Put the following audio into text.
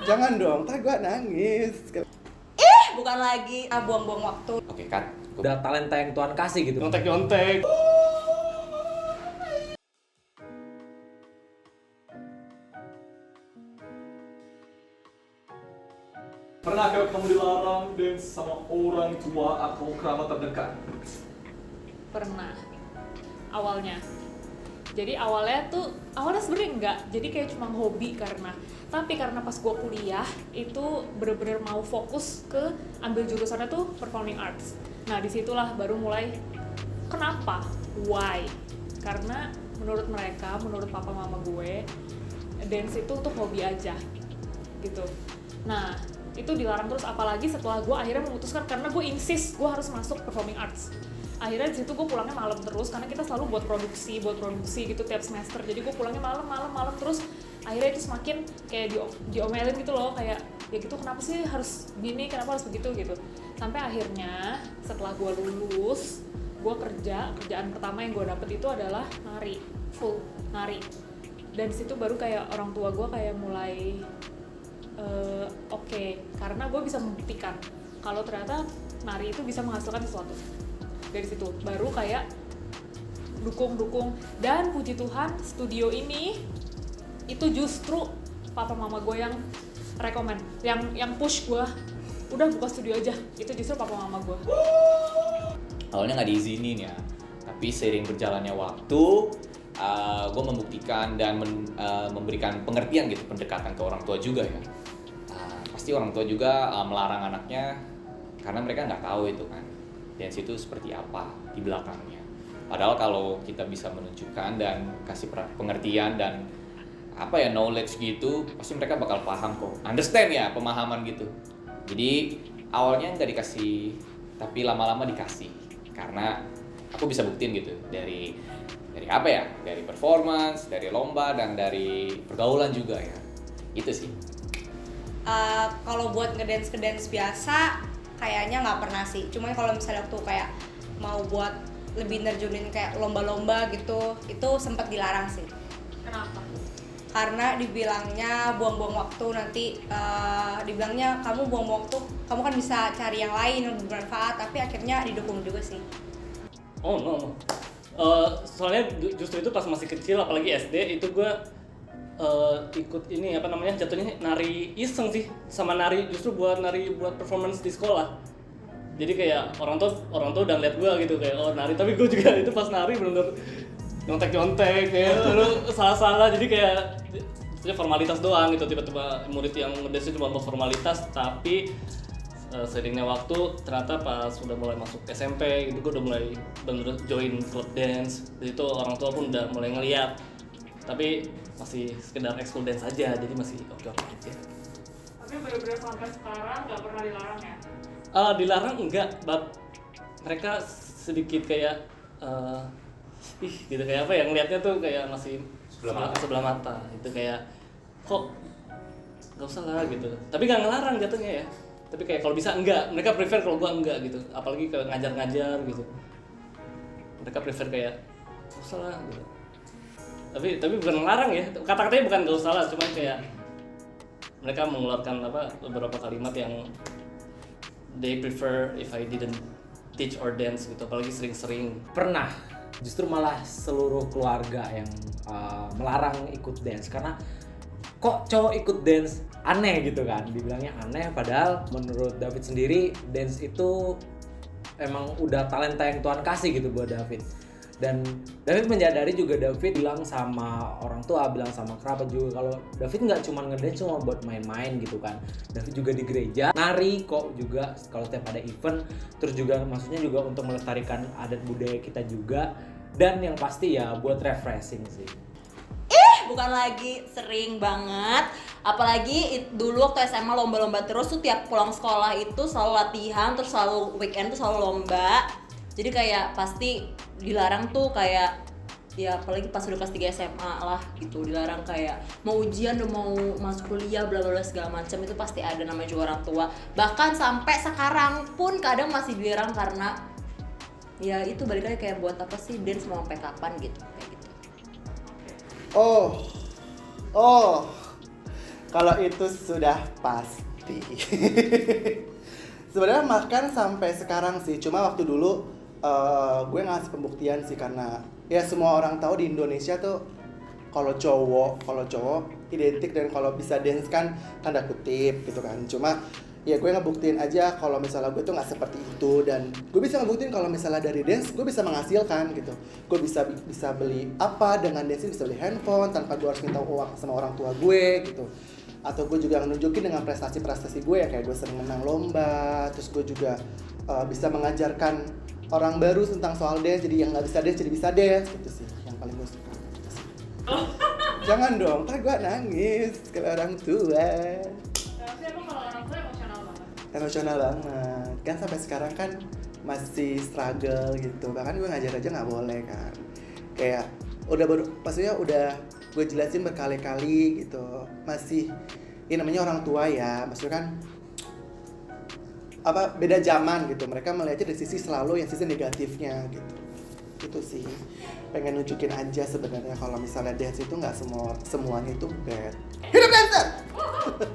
Jangan dong, ntar gue nangis. Bukan lagi buang-buang waktu. Oke, Kat. Udah talenta yang Tuhan kasih gitu. Nyontek. Pernahkah kamu dilarang dance sama orang tua atau kerabat terdekat? Pernah awalnya. Jadi awalnya sebenarnya enggak, jadi kayak cuma hobi tapi karena pas gue kuliah itu bener-bener mau fokus ke ambil jurusannya tuh performing arts. Nah disitulah baru mulai kenapa, why? Karena menurut mereka, menurut papa mama gue, dance itu untuk hobi aja gitu. Nah itu dilarang terus, apalagi setelah gue akhirnya memutuskan karena gue insist gue harus masuk performing arts. Akhirnya di situ gue pulangnya malam terus karena kita selalu buat produksi gitu tiap semester. Jadi gue pulangnya malam terus. Akhirnya itu semakin kayak diomelin gitu loh, kayak ya gitu kenapa sih harus gini, kenapa harus begitu gitu. Sampai akhirnya setelah gue lulus, gue kerjaan pertama yang gue dapet itu adalah nari, full nari. Dan di situ baru kayak orang tua gue kayak mulai oke, karena gue bisa membuktikan kalau ternyata nari itu bisa menghasilkan sesuatu. Dari situ baru kayak dukung, dan puji Tuhan studio ini itu justru papa mama gue yang rekomen, yang push gue udah buka studio aja, itu justru papa mama gue. Awalnya nggak diizinin ya, tapi seiring berjalannya waktu gue membuktikan dan memberikan pengertian gitu, pendekatan ke orang tua juga ya. Pasti orang tua juga melarang anaknya karena mereka nggak tahu itu kan dance itu seperti apa di belakangnya. Padahal kalau kita bisa menunjukkan dan kasih pengertian dan knowledge gitu, pasti mereka bakal paham kok, understand ya, pemahaman gitu. Jadi awalnya nggak dikasih, tapi lama-lama dikasih karena aku bisa buktiin gitu dari dari performance, dari lomba, dan dari pergaulan juga ya. Itu sih. Kalau buat ngedance biasa kayaknya nggak pernah sih. Cuman kalau misalnya waktu kayak mau buat lebih nerjunin kayak lomba-lomba gitu, itu sempat dilarang sih. Kenapa? Karena dibilangnya buang-buang waktu, nanti dibilangnya kamu buang waktu, kamu kan bisa cari yang lain yang bermanfaat, tapi akhirnya didukung juga sih. Oh no. Soalnya justru itu pas masih kecil, apalagi SD, itu gue ikut ini jatuhnya nari iseng sih, sama nari justru buat performance di sekolah. Jadi kayak orang tua udah lihat gue gitu kayak nari, tapi gue juga itu pas nari bener-bener nyontek kayak lu salah, jadi kayak formalitas doang gitu, tiba-tiba murid yang ngedance cuma buat formalitas. Tapi seiringnya waktu ternyata pas udah mulai masuk SMP gitu, gue udah mulai bener join club dance. Jadi itu orang tua pun udah mulai ngeliat, tapi masih sekedar ekskul dance aja, jadi masih oke aja. Tapi bener-bener sampai sekarang nggak pernah dilarang ya? Dilarang enggak, mereka sedikit kayak gitu, kayak yang ngeliatnya tuh kayak masih sebelah mata itu, kayak kok nggak usah lah gitu, tapi nggak ngelarang jatuhnya ya. Tapi kayak kalau bisa enggak, mereka prefer kalau gua enggak gitu, apalagi ke ngajar gitu, mereka prefer kayak nggak usah lah gitu. Tapi bukan ngelarang ya, kata-katanya bukan nggak usah lah, cuman kayak mereka mengeluarkan beberapa kalimat yang they prefer if I didn't teach or dance gitu, apalagi sering-sering. Pernah, justru malah seluruh keluarga yang melarang ikut dance karena kok cowok ikut dance aneh gitu kan, dibilangnya aneh. Padahal menurut David sendiri dance itu emang udah talenta yang Tuhan kasih gitu buat David. Dan David menyadari juga, David bilang sama orang tua, bilang sama kerabat juga kalau David nggak cuma ngedance cuma buat main-main gitu kan. David juga di gereja nari kok juga kalau tiap ada event, terus juga maksudnya juga untuk melestarikan adat budaya kita juga, dan yang pasti ya buat refreshing sih. Bukan lagi, sering banget. Apalagi dulu waktu SMA lomba-lomba terus tuh, tiap pulang sekolah itu selalu latihan, terus selalu weekend tuh selalu lomba. Jadi kayak pasti dilarang tuh, kayak ya apalagi pas udah kelas 3 SMA lah gitu, dilarang kayak mau ujian udah mau masuk kuliah bla bla segala macam, itu pasti ada namanya juga orang tua. Bahkan sampai sekarang pun kadang masih dilarang karena ya itu balik lagi kayak buat apa sih dance mau sampai kapan gitu, kayak gitu. Kalau itu sudah pasti. Sebenarnya makan sampai sekarang sih, cuma waktu dulu gue ngasih pembuktian sih karena ya semua orang tahu di Indonesia tuh kalau cowok identik dan kalau bisa dance kan tanda kutip gitu kan. Cuma ya gue ngebuktiin aja kalau misalnya gue tuh nggak seperti itu, dan gue bisa ngebuktiin kalau misalnya dari dance gue bisa menghasilkan gitu. Gue bisa beli apa dengan dance, bisa beli handphone tanpa gue harus minta uang sama orang tua gue gitu. Atau gue juga nunjukin dengan prestasi-prestasi gue ya, kayak gue sering menang lomba, terus gue juga bisa mengajarkan orang baru tentang soal dance, jadi yang nggak bisa dance jadi bisa dance gitu sih yang paling gue suka gitu sih. Jangan dong, ntar gue nangis kalau orang tua. Tapi emang kalau orang tua emosional banget. Emosional banget kan, sampai sekarang kan masih struggle gitu, bahkan gue ngajar aja nggak boleh kan, kayak maksudnya udah gue jelasin berkali-kali gitu, masih ini namanya orang tua ya, maksudnya kan apa beda zaman gitu, mereka melihatnya dari sisi selalu yang sisi negatifnya gitu. Itu sih pengen nunjukin aja sebenarnya kalau misalnya dance itu nggak semuanya itu bad. Hidup dancer. Oke,